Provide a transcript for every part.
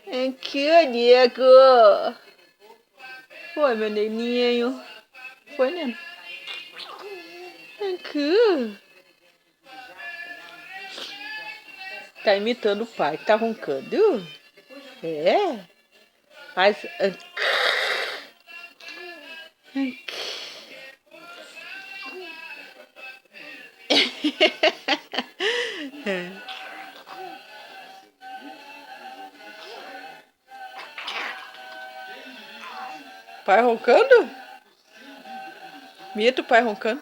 Aqui, ó, Diego. Foi, meu neninho. Foi, né? Aqui. Tá imitando o pai. Tá roncando? É? Faz... Pai roncando? Mito, pai roncando?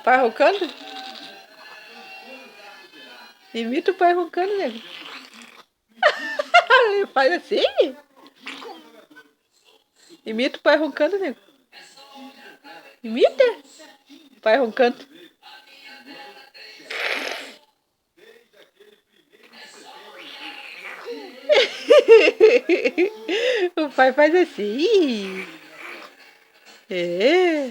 Pai roncando? Imita o pai roncando, nego. Faz assim? Imita o pai roncando, nego. Imita o pai roncando. O pai faz assim. É.